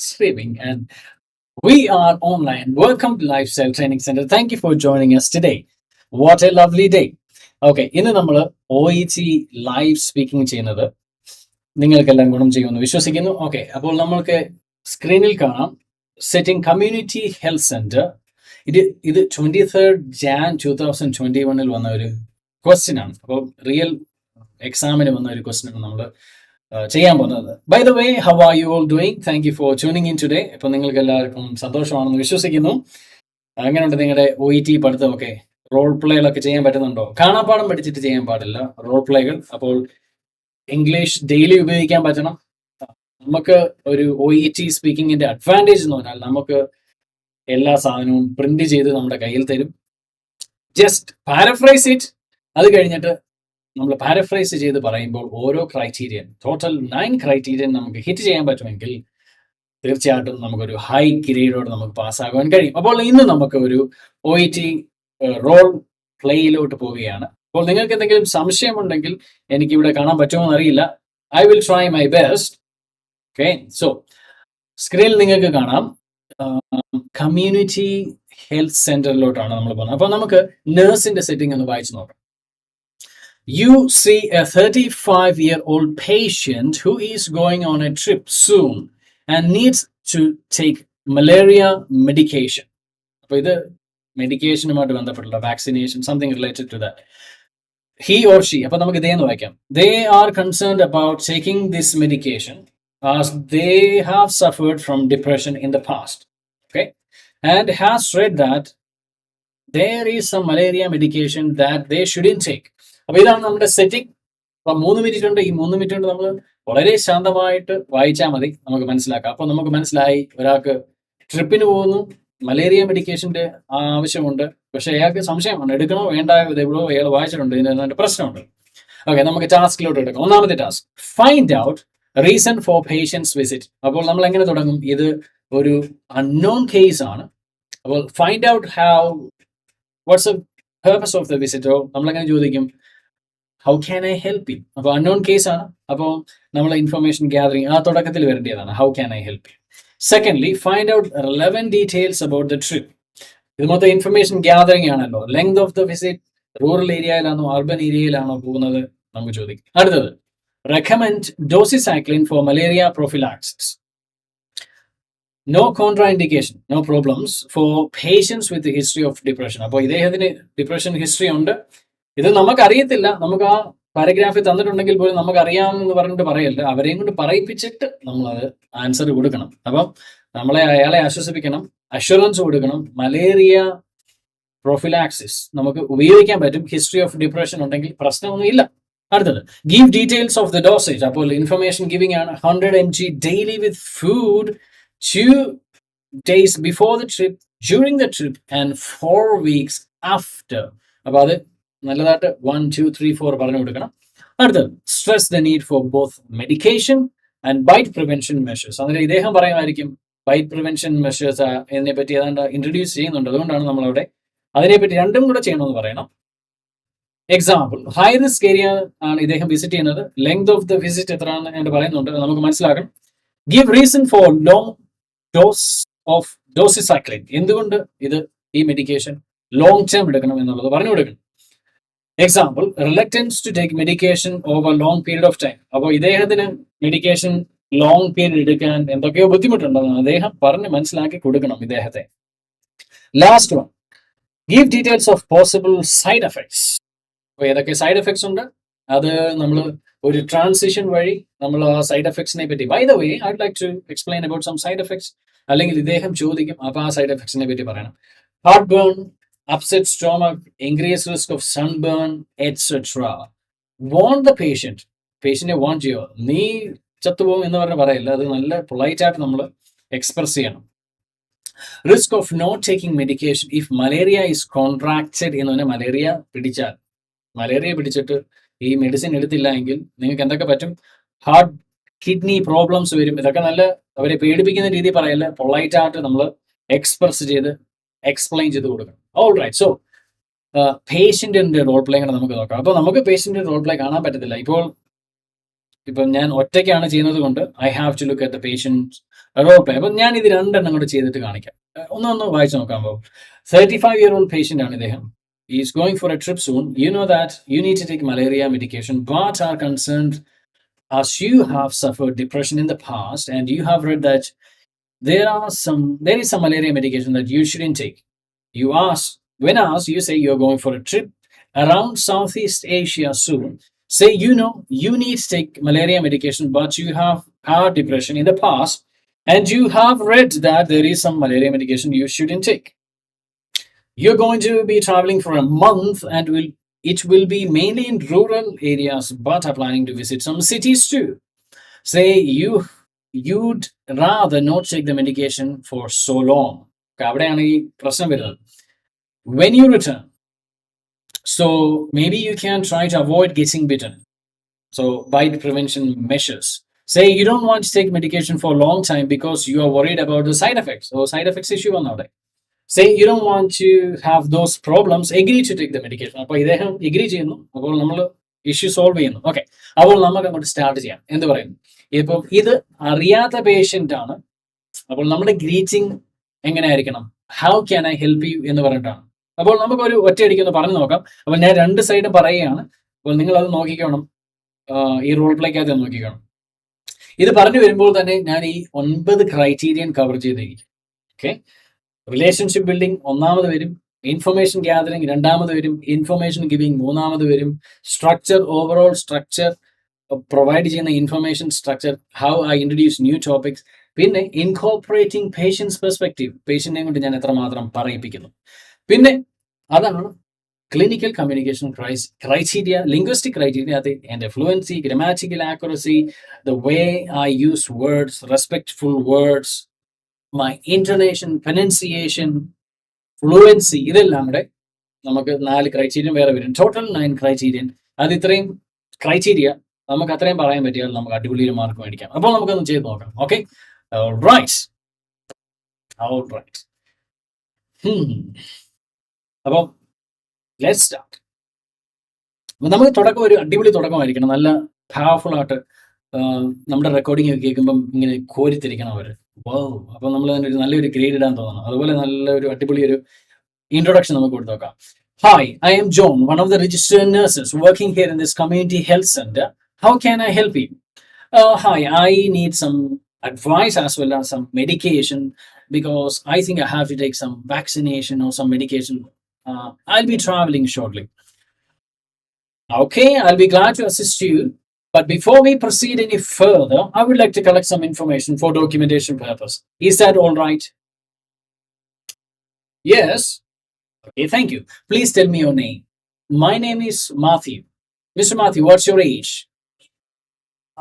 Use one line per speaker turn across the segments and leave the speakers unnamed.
streaming, and we are online. Welcome to Lifestyle Training Center. Thank you for joining us today. What a lovely day. Okay, ഇന്ന് നമ്മൾ OET live speaking ചെയ്യുന്നത് നിങ്ങൾക്കെല്ലാം ഗുണം ചെയ്യുമെന്ന് വിശ്വസിക്കുന്നു. Okay, അപ്പോൾ നമ്മൾക്ക് സ്ക്രീനിൽ കാണാം സെറ്റിംഗ് കമ്മ്യൂണിറ്റി ഹെൽത്ത് സെന്റർ. ഇത് 23rd Jan 2021 വന്ന ഒരു ക്വസ്റ്റ്യൻ ആണ്. അപ്പോൾ റിയൽ എക്സാമിന് വന്ന ഒരു ക്വസ്റ്റ്യൻ ആണ് നമ്മൾ ചെയ്യാൻ പോകുന്നത്. By the way, how are you all doing? Thank you for tuning in today. ഇപ്പം നിങ്ങൾക്ക് എല്ലാവർക്കും സന്തോഷമാണെന്ന് വിശ്വസിക്കുന്നു. അങ്ങനെയുണ്ട് നിങ്ങളുടെ OET പഠിത്തമൊക്കെ? റോൾ പ്ലേകളൊക്കെ ചെയ്യാൻ പറ്റുന്നുണ്ടോ? കാണാപ്പാടം പഠിച്ചിട്ട് ചെയ്യാൻ പാടില്ല റോൾ പ്ലേകൾ. അപ്പോൾ ഇംഗ്ലീഷ് ഡെയിലി ഉപയോഗിക്കാൻ പറ്റണം. നമുക്ക് ഒരു OET സ്പീക്കിങ്ങിന്റെ അഡ്വാൻറ്റേജ് എന്ന് പറഞ്ഞാൽ നമുക്ക് എല്ലാ സാധനവും പ്രിന്റ് ചെയ്ത് നമ്മുടെ കയ്യിൽ തരും. Just paraphrase it. അത് കഴിഞ്ഞിട്ട് നമ്മൾ പാരഫ്രൈസ് ചെയ്ത് പറയുമ്പോൾ ഓരോ ക്രൈറ്റീരിയൻ, ടോട്ടൽ 9 ക്രൈറ്റീരിയൻ നമുക്ക് ഹിറ്റ് ചെയ്യാൻ പറ്റുമെങ്കിൽ തീർച്ചയായിട്ടും നമുക്കൊരു ഹൈ ഗ്രേഡോട് നമുക്ക് പാസ്സാകാൻ കഴിയും. അപ്പോൾ ഇന്ന് നമുക്ക് ഒരു OET റോൾ പ്ലേയിലോട്ട് പോവുകയാണ്. അപ്പോൾ നിങ്ങൾക്ക് എന്തെങ്കിലും സംശയമുണ്ടെങ്കിൽ എനിക്കിവിടെ കാണാൻ പറ്റുമോ എന്നറിയില്ല. I will try my best. Okay, so സ്ക്രീനിൽ നിങ്ങൾക്ക് കാണാം കമ്മ്യൂണിറ്റി ഹെൽത്ത് സെന്ററിലോട്ടാണ് നമ്മൾ പോകുന്നത്. അപ്പോൾ നമുക്ക് നേഴ്സിന്റെ സെറ്റിംഗ് ഒന്ന് വായിച്ചു നോക്കാം. You see a 35-year-old patient who is going on a trip soon and needs to take malaria medication. അപ്പോൾ ഇത് മെഡിക്കേഷനുമായിട്ട് ബന്ധപ്പെട്ടുള്ള vaccination, something related to that. He or she, അപ്പോൾ നമുക്ക് ഇതേന്ന് വായിക്കാം. They are concerned about taking this medication as they have suffered from depression in the past. Okay, and has read that there is some malaria medication that they shouldn't take. അപ്പോൾ ഇതാണ് നമ്മുടെ setting. അപ്പൊ 3 minute ഉണ്ട്. ഈ 3 minute കൊണ്ട് നമ്മൾ വളരെ ശാന്തമായിട്ട് വായിച്ചാൽ മതി, നമുക്ക് മനസ്സിലാക്കാം. അപ്പൊ നമുക്ക് മനസ്സിലായി ഒരാൾക്ക് ട്രിപ്പിന് പോകുന്നു, മലേറിയ മെഡിക്കേഷന്റെ ആവശ്യമുണ്ട്, പക്ഷെ അയാൾക്ക് സംശയമാണ് എടുക്കണോ വേണ്ട, എവിടെയോ അയാൾ വായിച്ചിട്ടുണ്ട്, ഇതിന് പ്രശ്നമുണ്ട്. ഓക്കെ, നമുക്ക് ടാസ്കിലോട്ട് എടുക്കാം. ഒന്നാമത്തെ task, find out reason for patients visit. അപ്പോൾ നമ്മൾ എങ്ങനെ തുടങ്ങും? ഇത് ഒരു അൺനോൺ കേസ് ആണ്. അപ്പോൾ find out what's the purpose of the visit. നമ്മളെങ്ങനെ ചോദിക്കും? How can I help you? അപ്പോൾ അൺനോൺ കേസ് ആണ്. അപ്പോൾ നമ്മൾ ഇൻഫർമേഷൻ ഗ്യാതറിംഗ് ആ തുടക്കത്തിൽ വരേണ്ടതാണ്. How can I help you? Secondly, find out relevant details about the trip. ഇത് മൊത്തം ഇൻഫർമേഷൻ ഗ്യാതറിംഗ് ആണല്ലോ. Length of the visit, rural ഏരിയയിലാണോ അർബൻ ഏരിയയിലാണോ പോകുന്നത്, നമുക്ക് ചോദിക്കും. അടുത്തത്, recommend doxycycline for malaria prophylaxis. No contraindication, no problems four patients with history of depression. അപ്പോൾ ഇദ്ദേഹത്തിന് ഡിപ്രഷൻ ഹിസ്റ്ററി ഉണ്ട്. ഇത് നമുക്കറിയത്തില്ല, നമുക്ക് ആ പാരഗ്രാഫിൽ തന്നിട്ടുണ്ടെങ്കിൽ പോലും നമുക്കറിയാമെന്ന് പറഞ്ഞിട്ട് പറയല്ല, അവരെയും കൊണ്ട് പറയിപ്പിച്ചിട്ട് നമ്മളത് ആൻസർ കൊടുക്കണം. അപ്പം അയാളെ ആശ്വസിപ്പിക്കണം, അഷുറൻസ് കൊടുക്കണം. മലേറിയ പ്രൊഫിലാക്സിസ് നമുക്ക് ഉപയോഗിക്കാൻ പറ്റും. ഹിസ്റ്ററി ഓഫ് ഡിപ്രഷൻ ഉണ്ടെങ്കിൽ പ്രശ്നമൊന്നും ഇല്ല. അടുത്തത്, give details of the dosage. അപ്പോൾ ഇൻഫർമേഷൻ ഗിവിംഗ് ആണ്. 100 mg daily with food 2 days before the trip, during the trip and 4 weeks after. അപ്പോൾ അത് നല്ലതായിട്ട് 1, 2, 3, 4 പറഞ്ഞു കൊടുക്കണം. അടുത്തത്, stress the need for both medication and bite prevention measures. അതിൽ ഇദ്ദേഹം പറയുമായിരിക്കും ബൈറ്റ് പ്രിവെൻഷൻ മെഷേഴ്സ് ഇതിനെ പറ്റി ഏതാണ്ട് ഇൻട്രൊഡ്യൂസ് ചെയ്യുന്നുണ്ട്. അതുകൊണ്ടാണ് നമ്മളവിടെ അതിനെപ്പറ്റി രണ്ടും കൂടെ ചെയ്യണമെന്ന് പറയണം. എക്സാമ്പിൾ, ഹൈ റിസ്ക് ഏരിയ ആണ് ഇദ്ദേഹം വിസിറ്റ് ചെയ്യുന്നത്. ലെങ്ത് ഓഫ് ദ വിസിറ്റ് എത്രയാണെന്ന് ഞാൻ പറയുന്നുണ്ട്, നമുക്ക് മനസ്സിലാക്കണം. Give reason for long dose of doxycycline. എന്തുകൊണ്ട് ഈ മെഡിക്കേഷൻ ലോങ് ടേം എടുക്കണം എന്നുള്ളത് പറഞ്ഞു കൊടുക്കണം. Example, reluctance to take medication over long period of time. അപ്പോൾ ഇദ്ദേഹത്തിന് മെഡിക്കേഷൻ ലോങ് പീരീഡ് എടുക്കാൻ എന്തൊക്കെയോ ബുദ്ധിമുട്ടുണ്ടെന്ന് അദ്ദേഹം പറഞ്ഞ് മനസ്സിലാക്കി കൊടുക്കണം ഇദ്ദേഹത്തെ. Last one, give details of possible side effects. അപ്പോൾ ഏതൊക്കെ സൈഡ് എഫക്ട്സ് ഉണ്ട്, അത് നമ്മൾ ഒരു ട്രാൻസിഷൻ വഴി നമ്മൾ ആ സൈഡ് എഫക്ട്സിനെ പറ്റി, by the way I would like to explain about some side effects. അല്ലെങ്കിൽ ഇദ്ദേഹം ചോദിക്കും, അപ്പോൾ ആ സൈഡ് എഫക്ട്സിനെ പറ്റി പറയണം. Heart burn, upset stomach, increase risk of sunburn etcetera. വാണ്ട് ദ പേഷ്യന്റിനെ വാണ്ട് ചെയ്യോ, നീ ചത്തുപോകും എന്ന് പറഞ്ഞ് പറയില്ല, അത് നല്ല പൊളൈറ്റ് ആയിട്ട് നമ്മൾ എക്സ്പ്രസ് ചെയ്യണം. Risk of not taking medication if malaria is contracted എന്ന് പറഞ്ഞാൽ മലേറിയ പിടിച്ചിട്ട് ഈ മെഡിസിൻ എടുത്തില്ല എങ്കിൽ നിങ്ങൾക്ക് എന്തൊക്കെ പറ്റും? ഹാർട്ട്, കിഡ്നി പ്രോബ്ലംസ് വരും. ഇതൊക്കെ നല്ല അവരെ പേടിപ്പിക്കുന്ന രീതി പറയല്ല, പൊളൈറ്റ് ആയിട്ട് നമ്മൾ എക്സ്പ്ലെയിൻ ചെയ്ത് കൊടുക്കണം. ഓൾ റൈറ്റ്, സോ പേഷ്യന്റിന്റെ റോൾ പ്ലേ കൂടെ നമുക്ക് നോക്കാം. അപ്പോൾ നമുക്ക് പേഷ്യന്റിന്റെ റോൾ പ്ലേ കാണാൻ പറ്റത്തില്ല. ഇപ്പം ഞാൻ ഒറ്റയ്ക്കാണ് ചെയ്യുന്നത് കൊണ്ട് I have to look at the patient role play. അപ്പം ഞാൻ ഇത് രണ്ടെണ്ണം കൂടെ ചെയ്തിട്ട് കാണിക്കാം. ഒന്ന് വായിച്ചു നോക്കാൻ പോകും. 35-year-old patient ആണ് ഇദ്ദേഹം. He is going for a trip soon. You know that you need to take malaria medication, but are concerned as you have suffered depression in the past and you have read that there is some malaria medication that you shouldn't take. When asked, you say you're going for a trip around Southeast Asia soon. Say you know you need to take malaria medication, but you have had depression in the past and you have read that there is some malaria medication you shouldn't take. You're going to be traveling for a month and it will be mainly in rural areas, but are planning to visit some cities too. Say you'd rather not take the medication for so long. അവിടെയാണ് ഈ പ്രശ്നം വരുന്നത്. When you return, so maybe you can try to avoid getting bitten. So bite prevention measures. Say you don't want to take medication for a long time because you are worried about the side effects. So side effects issue വന്നവിടെ. Say you don't want to have those problems. Agree to take the medication. അപ്പോൾ ഇദ്ദേഹം agree ചെയ്യുന്നു. അപ്പോൾ നമ്മൾ issue solve ചെയ്യുന്നു. Okay, അപ്പോൾ നമുക്ക് അങ്ങോട്ട് start ചെയ്യാം. എന്ത് പറയുന്നു? ഇപ്പം ഇത് അറിയാത്ത പേഷ്യൻ്റ് ആണ്. അപ്പോൾ നമ്മുടെ ഗ്രീറ്റിംഗ് എങ്ങനെയായിരിക്കണം? How can I help U എന്ന് പറഞ്ഞിട്ടാണ്. അപ്പോൾ നമുക്കൊരു ഒറ്റയടിക്കൊന്ന് പറഞ്ഞു നോക്കാം. അപ്പോൾ ഞാൻ രണ്ട് സൈഡും പറയുകയാണ്. അപ്പോൾ നിങ്ങൾ അത് നോക്കിക്കണം, ഈ റോൾ പ്ലേക്കകത്ത് നോക്കിക്കണം. ഇത് പറഞ്ഞു വരുമ്പോൾ തന്നെ ഞാൻ ഈ 9 ക്രൈറ്റീരിയൻ കവർ ചെയ്തിരിക്കും. ഓക്കെ, റിലേഷൻഷിപ്പ് ബിൽഡിംഗ് ഒന്നാമത് വരും, ഇൻഫർമേഷൻ ഗ്യാതറിംഗ് രണ്ടാമത് വരും, ഇൻഫർമേഷൻ ഗിവിംഗ് മൂന്നാമത് വരും, സ്ട്രക്ചർ, ഓവറോൾ സ്ട്രക്ചർ, പ്രൊവൈഡ് ചെയ്യുന്ന information structure, how I introduce new topics, പിന്നെ ഇൻകോർപ്പറേറ്റിംഗ് പേഷ്യൻസ് പെർസ്പെക്റ്റീവ്, പേഷ്യന്റിനെ കൊണ്ട് ഞാൻ എത്രമാത്രം പറയിപ്പിക്കുന്നു. പിന്നെ അതാണ് clinical communication criteria, linguistic criteria, and fluency, grammatical accuracy, the way I use words, respectful words, my intonation, pronunciation, fluency, ഇതെല്ലാം കൂടെ നമുക്ക് 4 ക്രൈറ്റീരിയൻ വേറെ വരും. Total 9 criterion. അത് ഇത്രയും ക്രൈറ്റീരിയ നമുക്ക് അത്രയും പറയാൻ പറ്റിയാൽ നമുക്ക് അടിപൊളി മാർക്ക് മേടിക്കാം. അപ്പോൾ നമുക്കൊന്ന് ചെയ്ത് നോക്കാം. Okay, right. അപ്പം ലെറ്റ്സ് സ്റ്റാർട്ട്. നമുക്ക് തുടക്കം ഒരു അടിപൊളി തുടക്കമായിരിക്കണം. നല്ല പവർഫുൾ ആയിട്ട് നമ്മുടെ റെക്കോർഡിംഗ് ഒക്കെ കേൾക്കുമ്പം ഇങ്ങനെ കോരിത്തിരിക്കണം അവർ. അപ്പം നമ്മൾ തന്നെ ഒരു നല്ലൊരു ഗ്രേഡ് ഇടാൻ തോന്നണം. അതുപോലെ നല്ലൊരു അടിപൊളി ഒരു ഇൻട്രൊഡക്ഷൻ നമുക്ക് കൊടുത്തു നോക്കാം. Hi, I am John, one of the registered nurses working here in this community health center. How can I help you? Hi, I need some advice as well as some medication because I think I have to take some vaccination or some medication. I'll be traveling shortly. Okay, I'll be glad to assist you. But before we proceed any further, I would like to collect some information for documentation purpose. Is that all right? Yes. Okay, thank you. Please tell me your name. My name is Matthew. Mr. Matthew, what's your age?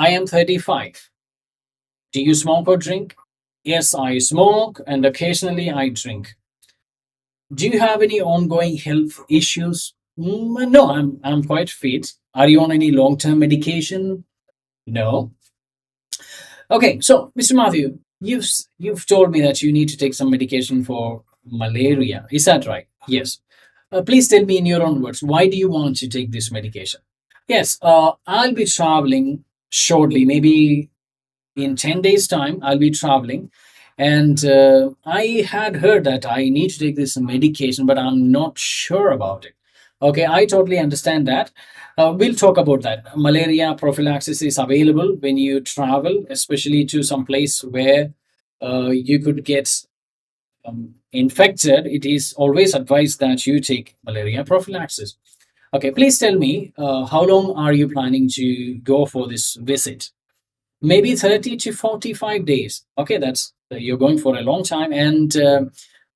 I am 35. Do you smoke or drink? Yes, I smoke and occasionally I drink. Do you have any ongoing health issues? No, I'm quite fit. Are you on any long-term medication? No. Okay, so Mr. Matthew, you've told me that you need to take some medication for malaria. Is that right? Yes. Please tell me in your own words, why do you want to take this medication? Yes, I'll be traveling shortly, maybe in 10 days' time, I'll be traveling. And I had heard that I need to take this medication, but I'm not sure about it. Okay, I totally understand that. We'll talk about that. Malaria prophylaxis is available when you travel, especially to some place where you could get infected. It is always advised that you take malaria prophylaxis. Okay, please tell me, how long are you planning to go for this visit? Maybe 30 to 45 days. Okay, that's you're going for a long time. And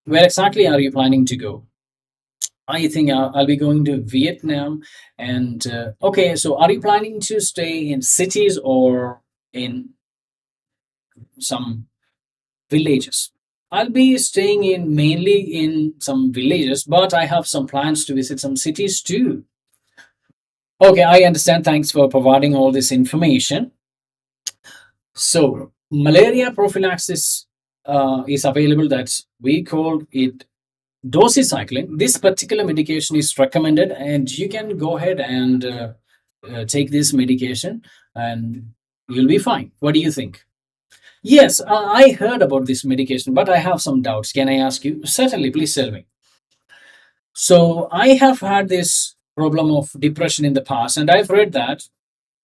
where exactly are you planning to go? I think I'll be going to Vietnam. And okay, so are you planning to stay in cities or in some villages? I'll be staying mainly in some villages, but I have some plans to visit some cities too. Okay, I understand. Thanks for providing all this information. So, malaria prophylaxis is available. That's we call it doxycycline. This particular medication is recommended, and you can go ahead and take this medication, and you'll be fine. What do you think? Yes, I heard about this medication, but I have some doubts. Can I ask you? Certainly, please tell me. So, I have had this problem of depression in the past, and I've read that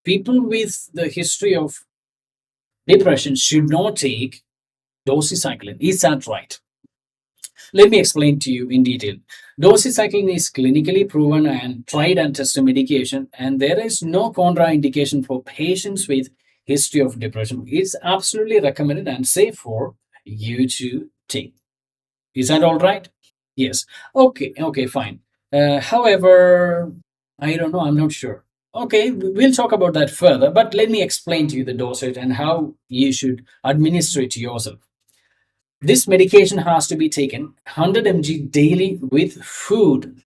people with the history of depression should not take doxycycline. Is that right? Let me explain to you in detail. Doxycycline is clinically proven and tried and tested medication, and there is no contraindication for patients with history of depression. It's absolutely recommended and safe for you to take. Is that all right? Yes. Okay. Okay. Fine. However, I don't know. I'm not sure. Okay, we'll talk about that further. But let me explain to you the dosage and how you should administer it to yourself. This medication has to be taken 100 mg daily with food.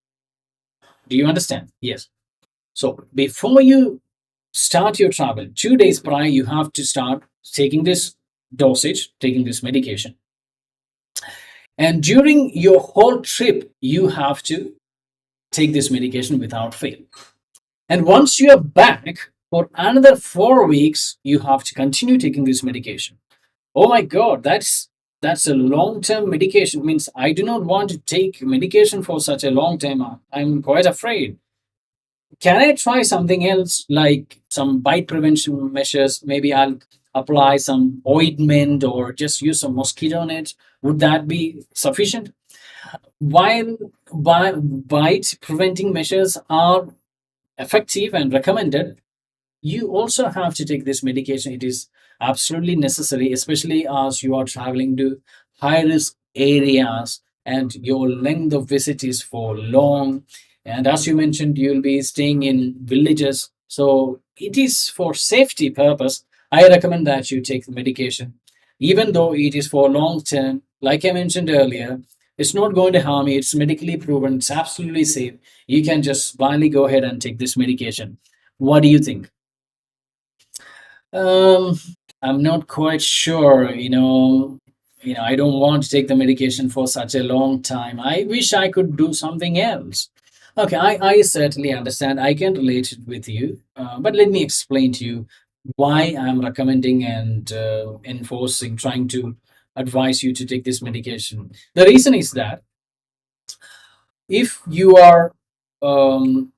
Do you understand? Yes. So before you start your travel, 2 days prior, you have to start taking this dosage, taking this medication. And during your whole trip, you have to take this medication without fail. And once you are back for another 4 weeks, you have to continue taking this medication. Oh my God, that's a long-term medication. Means I do not want to take medication for such a long time. I'm quite afraid. Can I try something else like some bite prevention measures? Maybe I'll apply some ointment or just use some mosquito net. Would that be sufficient? While bite preventing measures are effective and recommended, you also have to take this medication. It is absolutely necessary, especially as you are traveling to high risk areas and your length of visit is for long. And as you mentioned, you'll be staying in villages. So it is for safety purpose. I recommend that you take the medication, even though it is for long term. Like I mentioned earlier, it's not going to harm you. It's medically proven. It's absolutely safe. You can just blindly go ahead and take this medication. What do you think? Um, I'm not quite sure. I don't want to take the medication for such a long time. I wish I could do something else. Okay, I certainly understand. I can relate it with you. But let me explain to you why I'm recommending and enforcing, trying to advise you to take this medication. The reason is that if you are um,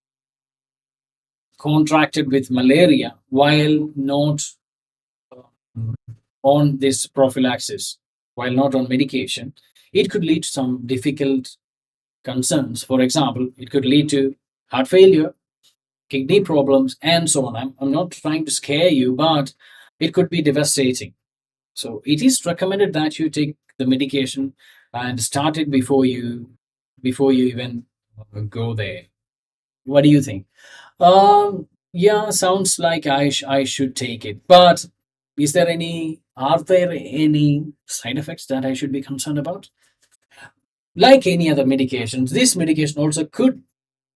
contracted with malaria while not on this prophylaxis, while not on medication, it could lead to some difficult concerns. For example, it could lead to heart failure, kidney problems, and so on. I'm not trying to scare you, but it could be devastating. So it is recommended that you take the medication and start it before you even go there. What do you think? Yeah, sounds like I should take it. But are there any side effects that I should be concerned about? Like any other medications, this medication also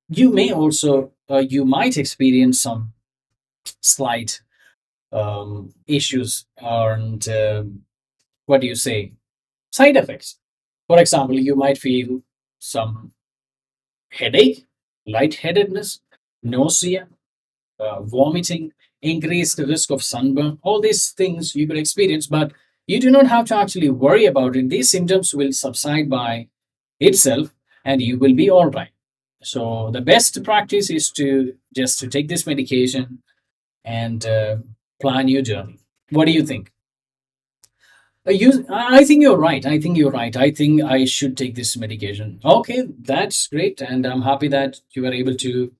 you might experience some slight issues and what do you say, side effects. For example, you might feel some headache, lightheadedness, nausea, vomiting, increased risk of sunburn. All these things you could experience, but you do not have to actually worry about it. These symptoms will subside by itself and you will be all right. So the best practice is to just to take this medication and plan your journey. What do you think? I think you're right. I think you're right. I think I should take this medication. Okay, that's great. And I'm happy that you were able to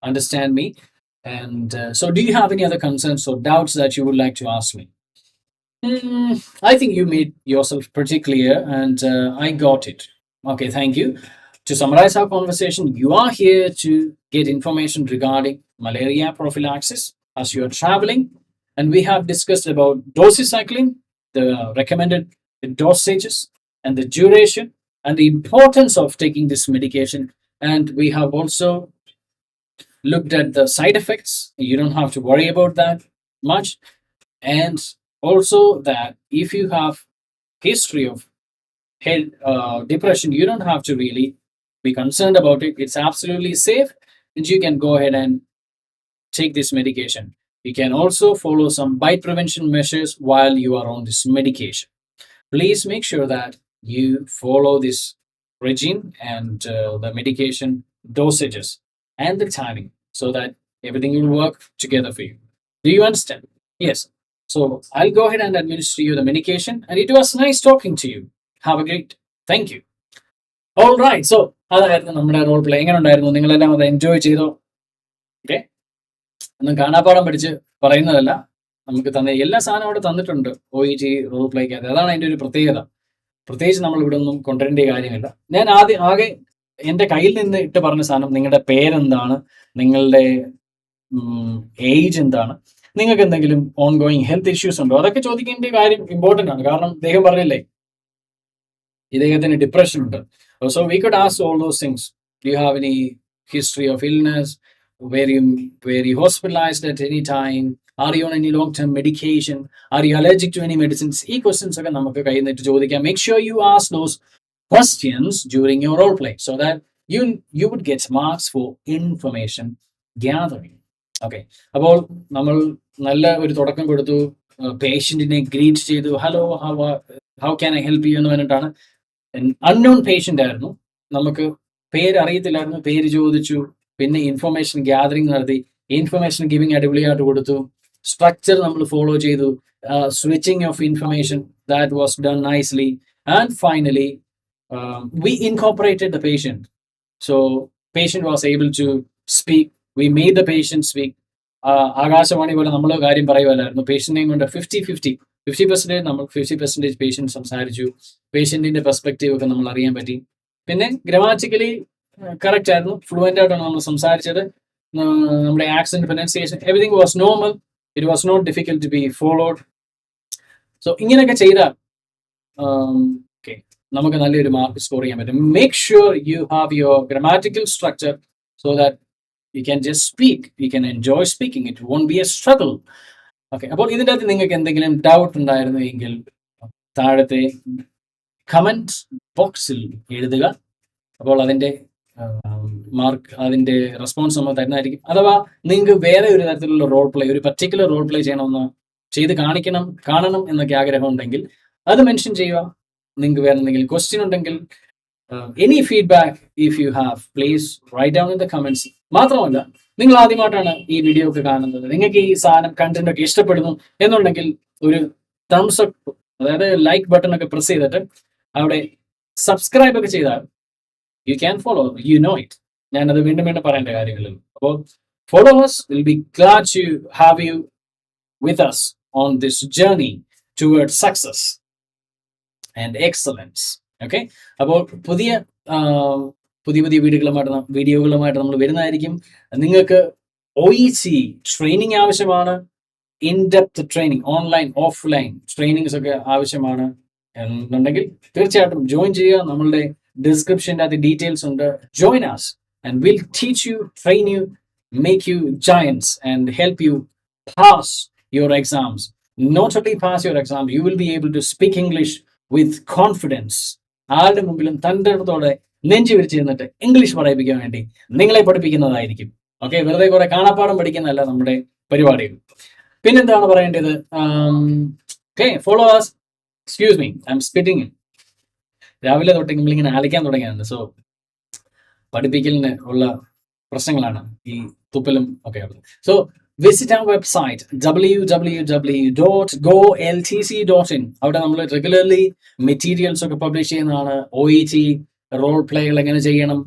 understand me. And so, do you have any other concerns or doubts that you would like to ask me? I think you made yourself pretty clear and I got it. Okay, thank you. To summarize our conversation, you are here to get information regarding malaria prophylaxis as you are traveling. And we have discussed about doxycycline, the recommended dosages, and the duration, and the importance of taking this medication. And we have also looked at the side effects. You don't have to worry about that much. And also that if you have history of depression, you don't have to really be concerned about it. It's absolutely safe, and you can go ahead and take this medication. You can also follow some bite prevention measures while you are on this medication. Please make sure that you follow this regime and the medication dosages and the timing so that everything will work together for you. Do you understand? Yes. So I'll go ahead and administer you the medication, and it was nice talking to you. Have a great. Thank you. All right. So അതായിരുന്നു നമ്മുടെ role play. എങ്ങനെ ഉണ്ടായിരുന്നു? നിങ്ങളെല്ലാം അത് enjoy ചെയ്തോ? Okay. ഒന്നും കാണാപ്പാടം പഠിച്ച് പറയുന്നതല്ല. നമുക്ക് തന്നെ എല്ലാ സാധനവും അവിടെ തന്നിട്ടുണ്ട് OET റോൾ പ്ലേക്കകത്ത്. അതാണ് അതിൻ്റെ ഒരു പ്രത്യേകത. പ്രത്യേകിച്ച് നമ്മൾ ഇവിടെ ഒന്നും കൊണ്ടുവരേണ്ട കാര്യമില്ല. ഞാൻ ആകെ എൻ്റെ കയ്യിൽ നിന്ന് ഇട്ട് പറഞ്ഞ സാധനം, നിങ്ങളുടെ പേരെന്താണ്, നിങ്ങളുടെ ഏജ് എന്താണ്, നിങ്ങൾക്ക് എന്തെങ്കിലും ഓൺ ഗോയിങ് ഹെൽത്ത് ഇഷ്യൂസ് ഉണ്ടോ, അതൊക്കെ ചോദിക്കേണ്ട കാര്യം ഇമ്പോർട്ടൻ്റ് ആണ്. കാരണം അദ്ദേഹം പറഞ്ഞില്ലേ ഇദ്ദേഹത്തിന് ഡിപ്രഷൻ ഉണ്ട്. So we could ask all those things. Do you have any history of illness? Were you hospitalized at any time? Are you on any long-term medication? Are you allergic to any medicines? ഈ questions ഒക്കെ നമുക്ക് കയ്യിൽ നിന്നിട്ട് ചോദിക്കാം. Make sure you ask those questions during your role play so that you would get marks for information gathering. Okay. അപ്പോൾ നമ്മൾ നല്ല ഒരു തുടക്കം കൊടുത്തു. പേഷ്യന്റിനെ ഗ്രീറ്റ് ചെയ്തു. Hello, how can I help U എന്ന് പറഞ്ഞിട്ടാണ്. അൺനോൺ പേഷ്യന്റ് ആയിരുന്നു, നമുക്ക് പേര് അറിയത്തില്ലായിരുന്നു. പേര് ചോദിച്ചു, പിന്നെ ഇൻഫർമേഷൻ ഗ്യാതറിംഗ് നടത്തി. ഇൻഫർമേഷൻ ഗിവിംഗ് അടിപൊളിയായിട്ട് കൊടുത്തു. സ്ട്രക്ചർ നമ്മൾ ഫോളോ ചെയ്തു. Switching of information, that was done nicely. And finally we incorporated the patient. So patient was able to speak. We made the patient speak. Akashvani പോലെ നമ്മൾ കാര്യം പറയുമല്ലായിരുന്നു. പേഷ്യന്റിനെയും കൊണ്ട് 50% നമ്മൾ 50% പേഷ്യന്റ് സംസാരിച്ചു. പേഷ്യന്റിന്റെ പെർസ്പെക്റ്റീവ് ഒക്കെ നമ്മൾ അറിയാൻ പറ്റി. പിന്നെ ഗ്രാമാറ്റിക്കലി കറക്റ്റ് ആയിരുന്നു, ഫ്ലുവൻ്റ് ആയിട്ടാണ് നമ്മൾ സംസാരിച്ചത്. നമ്മുടെ accent, pronunciation, everything was normal. It was not difficult to be followed. So ഇങ്ങനെയൊക്കെ ചെയ്താൽ നമുക്ക് നല്ലൊരു മാർക്ക് സ്കോർ ചെയ്യാൻ പറ്റും. Make sure you have your grammatical structure so that you can just speak. You can enjoy speaking. It won't be a struggle. Okay. അപ്പോൾ ഇതിൻ്റെ അകത്ത് നിങ്ങൾക്ക് എന്തെങ്കിലും ഡൗട്ട് ഉണ്ടായിരുന്നു എങ്കിൽ താഴത്തെ കമൻറ്റ് ബോക്സിൽ എഴുതുക. അപ്പോൾ അതിൻ്റെ മാർക്ക്, അതിൻ്റെ റെസ്പോൺസ് നമ്മൾ തരുന്നതായിരിക്കും. അഥവാ നിങ്ങൾക്ക് വേറെ ഒരു തരത്തിലുള്ള റോൾ പ്ലേ, ഒരു പർട്ടിക്കുലർ റോൾ പ്ലേ ചെയ്ത് കാണണം എന്നൊക്കെ ആഗ്രഹം ഉണ്ടെങ്കിൽ അത് മെൻഷൻ ചെയ്യുക. നിങ്ങൾക്ക് വേറെ എന്തെങ്കിലും ക്വസ്റ്റ്യൻ ഉണ്ടെങ്കിൽ, any feedback if you have, please write down in the comments. മാത്രമല്ല, നിങ്ങൾ ആദ്യമായിട്ടാണ് ഈ വീഡിയോ ഒക്കെ കാണുന്നത്, നിങ്ങൾക്ക് ഈ സാധനം കണ്ടന്റ് ഒക്കെ ഇഷ്ടപ്പെടുന്നു എന്നുണ്ടെങ്കിൽ ഒരു തംസ് അപ്പ്, അതായത് ലൈക്ക് ബട്ടൺ ഒക്കെ പ്രസ് ചെയ്തിട്ട് അവിടെ സബ്സ്ക്രൈബ് ഒക്കെ ചെയ്താൽ you can follow, you know it. ഞാനത് വീണ്ടും പറയേണ്ട കാര്യങ്ങളില്ല. അപ്പോൾ followers will be glad to have you with us on this journey towards success and excellence. Okay. അപ്പോൾ പുതിയ വീഡിയോകളുമായിട്ട് നമ്മൾ വരുന്നതായിരിക്കും. നിങ്ങൾക്ക് OET ട്രെയിനിങ് ആവശ്യമാണ്, in depth training, online offline trainings ഒക്കെ ആവശ്യമാണ് എന്നുണ്ടെങ്കിൽ തീർച്ചയായിട്ടും ജോയിൻ ചെയ്യുക. നമ്മളുടെ ഡിസ്ക്രിപ്ഷൻ്റെ അത് ഡീറ്റെയിൽസ് ഉണ്ട്. Join us and we'll teach you, train you, make you giants and help you pass your exams. Not only pass your exams, you will be able to speak English with confidence. ആരുടെ മുമ്പിലും തൻ്റെടത്തോടെ നെഞ്ചു വിരിച്ച് നിന്നിട്ട് English പറയിപ്പിക്കാൻ വേണ്ടി നിങ്ങളെ പഠിപ്പിക്കുന്നതായിരിക്കും. Okay. വെറുതെ കുറെ കാണാപ്പാടം പഠിക്കുന്നതല്ല നമ്മുടെ പരിപാടികൾ. പിന്നെന്താണ് പറയേണ്ടത്? Okay, follow us. Excuse me, I M spitting. രാവിലെ തൊട്ട് നമ്മളിങ്ങനെ ആലിക്കാൻ തുടങ്ങിയാണ്. സോ പഠിപ്പിക്കലിന് ഉള്ള പ്രശ്നങ്ങളാണ് ഈ തുപ്പലും ഒക്കെ ഉള്ളത്. So visit our website www.goltc.in. അവിടെ നമ്മൾ റെഗുലർലി മെറ്റീരിയൽസ് ഒക്കെ പബ്ലിഷ് ചെയ്യുന്നതാണ്. OET റോൾ പ്ലേകൾ എങ്ങനെ ചെയ്യണം,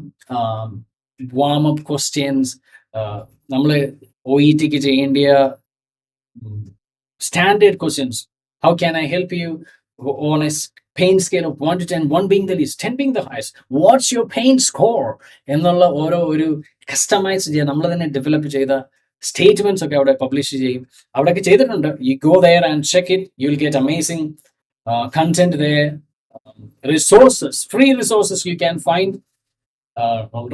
വാം അപ്പ് ക്വസ്റ്റ്യൻസ്, നമ്മൾ OETക്ക് ചെയ്യേണ്ടിയ standard questions. How can I help you on a pain scale of 1 to 10, 1 being the least, 10 being the highest, what's your pain score എന്നുള്ള ഒരു കസ്റ്റമൈസ് ചെയ്യാൻ നമ്മൾ തന്നെ ഡെവലപ്പ് ചെയ്ത സ്റ്റേറ്റ്മെന്റ്സ് ഒക്കെ അവിടെ പബ്ലിഷ് ചെയ്യും. അവിടെയൊക്കെ ചെയ്തിട്ടുണ്ട്. You go there and check it. You will get amazing content there. Resources, free resources you can find.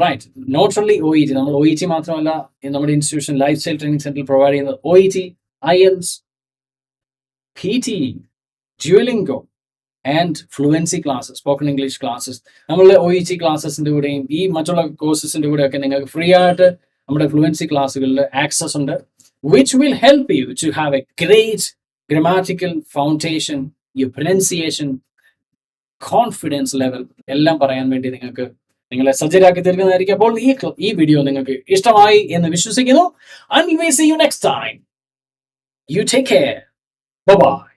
Right. Not only OET, നമ്മൾ OET മാത്രമല്ല നമ്മുടെ ഇൻസ്റ്റിറ്റ്യൂഷൻ ലൈഫ് സ്റ്റൈൽ ട്രെയിനിങ് സെന്ററിൽ പ്രൊവൈഡ് ചെയ്യുന്നത് OET, IELTS, PT, Duolingo and fluency classes, spoken English classes. നമ്മളുടെ OET ക്ലാസ്സസിന്റെ കൂടെയും ഈ മറ്റുള്ള കോഴ്സസിന്റെ കൂടെ ഒക്കെ നിങ്ങൾക്ക് ഫ്രീ ആയിട്ട് നമ്മുടെ ഫ്ലുവൻസി ക്ലാസ്സുകളിൽ ആക്സസ് ഉണ്ട്. which will help you to have a great grammatical foundation, your pronunciation, confidence level എല്ലാം പറയാൻ വേണ്ടി നിങ്ങളെ സജ്ജരാക്കി തീർക്കുന്നതായിരിക്കും. അപ്പോൾ ഈ വീഡിയോ നിങ്ങൾക്ക് ഇഷ്ടമായി എന്ന് വിശ്വസിക്കുന്നു. And we see you next time. You take care. Bye-bye.